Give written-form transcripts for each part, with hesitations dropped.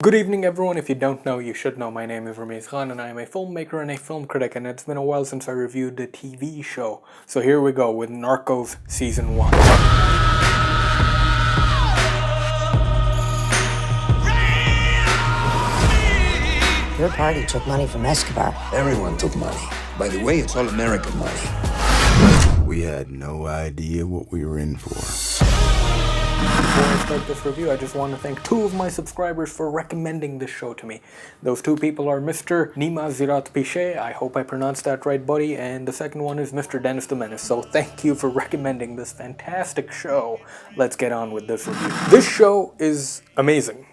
Good evening everyone. If you don't know, you should know. My name is Rameez and I am a filmmaker and a film critic, and it's been a while since I reviewed the TV show. So here we go with Narcos Season 1. Your party took money from Escobar. Everyone took money. By the way, it's all American money. We had no idea what we were in for. Before I start this review, I just want to thank two of my subscribers for recommending this show to me. Those two people are Mr. Nima Zirat Piche, I hope I pronounced that right, buddy, and the second one is Mr. Dennis the Menace. So thank you for recommending this fantastic show. Let's get on with this review. This show is amazing.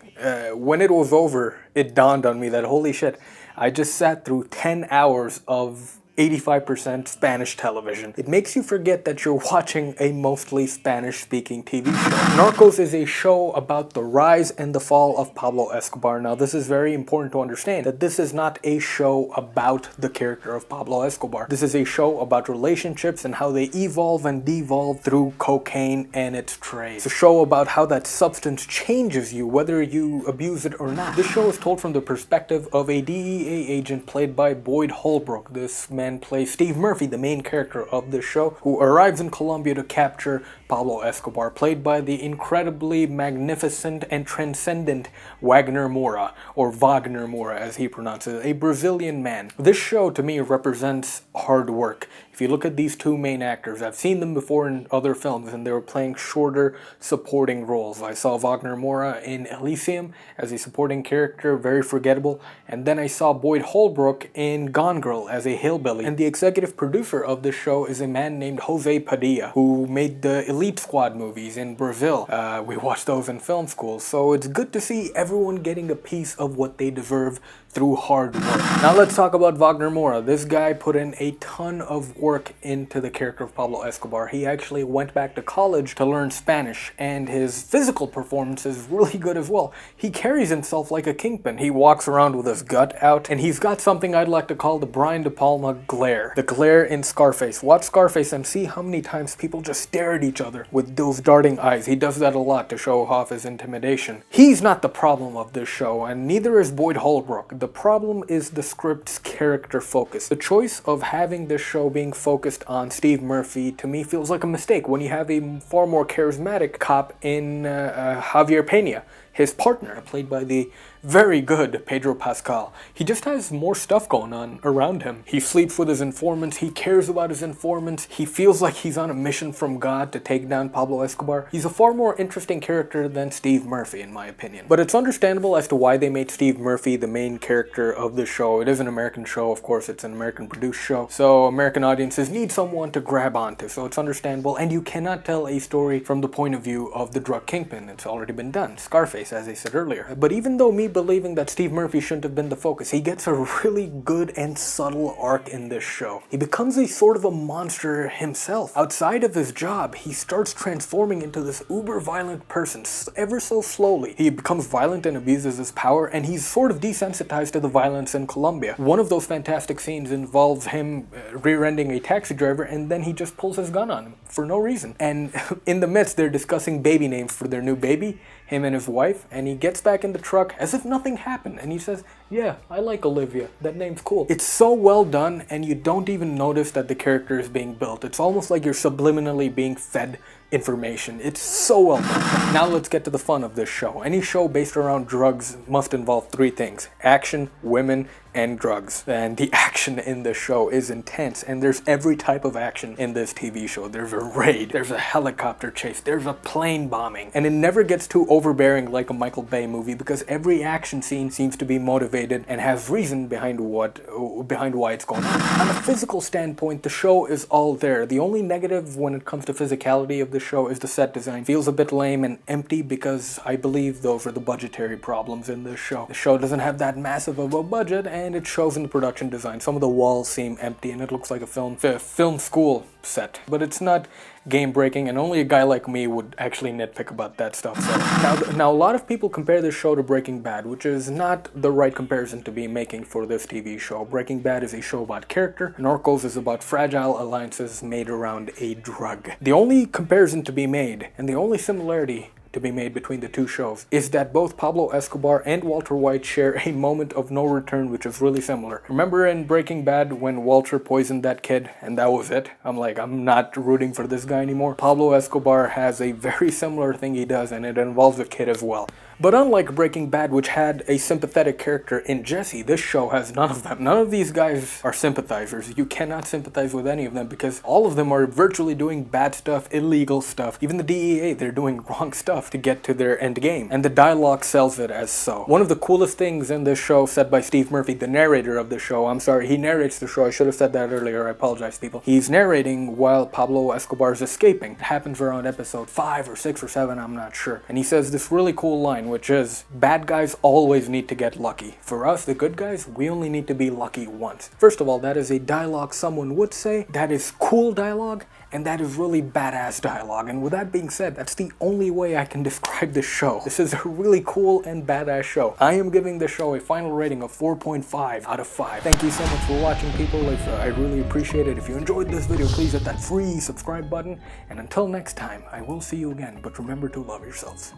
When it was over, it dawned on me that holy shit, I just sat through 10 hours of 85% Spanish television. It makes you forget that you're watching a mostly Spanish-speaking TV show. Narcos is a show about the rise and the fall of Pablo Escobar. Now, this is very important to understand that this is not a show about the character of Pablo Escobar. This is a show about relationships and how they evolve and devolve through cocaine and its trade. It's a show about how that substance changes you, whether you abuse it or not. This show is told from the perspective of a DEA agent played by Boyd Holbrook. This man plays Steve Murphy, the main character of this show, who arrives in Colombia to capture Pablo Escobar, played by the incredibly magnificent and transcendent Wagner Moura, or Wagner Moura as he pronounces it, a Brazilian man. This show to me represents hard work. If you look at these two main actors, I've seen them before in other films and they were playing shorter supporting roles. I saw Wagner Moura in Elysium as a supporting character, very forgettable, and then I saw Boyd Holbrook in Gone Girl as a hillbilly. And the executive producer of this show is a man named Jose Padilla, who made the Elite Squad movies in Brazil. We watched those in film school, so it's good to see everyone getting a piece of what they deserve through hard work. Now let's talk about Wagner Moura. This guy put in a ton of work into the character of Pablo Escobar. He actually went back to college to learn Spanish, and his physical performance is really good as well. He carries himself like a kingpin. He walks around with his gut out, and he's got something I'd like to call the Brian De Palma glare. The glare in Scarface. Watch Scarface and see how many times people just stare at each other with those darting eyes. He does that a lot to show off his intimidation. He's not the problem of this show, and neither is Boyd Holbrook. The problem is the script's character focus. The choice of having this show being focused on Steve Murphy to me feels like a mistake when you have a far more charismatic cop in Javier Pena, his partner, played by the very good Pedro Pascal. He just has more stuff going on around him. He sleeps with his informants, he cares about his informants, he feels like he's on a mission from God to take down Pablo Escobar. He's a far more interesting character than Steve Murphy, in my opinion. But it's understandable as to why they made Steve Murphy the main character of the show. It is an American show, of course, it's an American produced show, so American audiences need someone to grab onto, so it's understandable, and you cannot tell a story from the point of view of the drug kingpin. It's already been done. Scarface, as I said earlier. But even though me believing that Steve Murphy shouldn't have been the focus, he gets a really good and subtle arc in this show. He becomes a sort of a monster himself. Outside of his job, he starts transforming into this uber violent person, ever so slowly. He becomes violent and abuses his power, and he's sort of desensitized to the violence in Colombia. One of those fantastic scenes involves him rear-ending a taxi driver, and then he just pulls his gun on him for no reason. And in the midst, they're discussing baby names for their new baby, him and his wife, and he gets back in the truck as if nothing happened, and he says, yeah, I like Olivia, that name's cool. It's so well done, and you don't even notice that the character is being built. It's almost like you're subliminally being fed information. It's so well done. Now let's get to the fun of this show. Any show based around drugs must involve three things: action, women, and drugs. And the action in this show is intense, and there's every type of action in this TV show. There's a raid, there's a helicopter chase, there's a plane bombing, and it never gets too overbearing like a Michael Bay movie, because every action scene seems to be motivated and has reason behind why it's going on. On a physical standpoint, the show is all there. The only negative when it comes to physicality of the show is the set design. Feels a bit lame and empty because I believe those are the budgetary problems in this show. The show doesn't have that massive of a budget, and it shows in the production design. Some of the walls seem empty and it looks like a film school set, but it's not game breaking, and only a guy like me would actually nitpick about that stuff. So now a lot of people compare this show to Breaking Bad, which is not the right comparison to be making for this TV show. Breaking Bad is a show about character. Narcos is about fragile alliances made around a drug. The only comparison to be made, and the only similarity to be made between the two shows is that both Pablo Escobar and Walter White share a moment of no return, which is really similar. Remember in Breaking Bad when Walter poisoned that kid and that was it? I'm like, I'm not rooting for this guy anymore. Pablo Escobar has a very similar thing he does, and it involves a kid as well. But unlike Breaking Bad, which had a sympathetic character in Jesse, this show has none of them. None of these guys are sympathizers. You cannot sympathize with any of them because all of them are virtually doing bad stuff, illegal stuff. Even the DEA, they're doing wrong stuff to get to their end game. And the dialogue sells it as so. One of the coolest things in this show, said by Steve Murphy, the narrator of the show, I'm sorry, he narrates the show, I should have said that earlier, I apologize people. He's narrating while Pablo Escobar is escaping. It happens around episode 5 or 6 or 7, I'm not sure. And he says this really cool line, which is, bad guys always need to get lucky. For us, the good guys, we only need to be lucky once. First of all, that is a dialogue someone would say, that is cool dialogue, and that is really badass dialogue. And with that being said, that's the only way I can describe this show. This is a really cool and badass show. I am giving this show a final rating of 4.5 out of 5. Thank you so much for watching, people. I really appreciate it. If you enjoyed this video, please hit that free subscribe button. And until next time, I will see you again. But remember to love yourselves.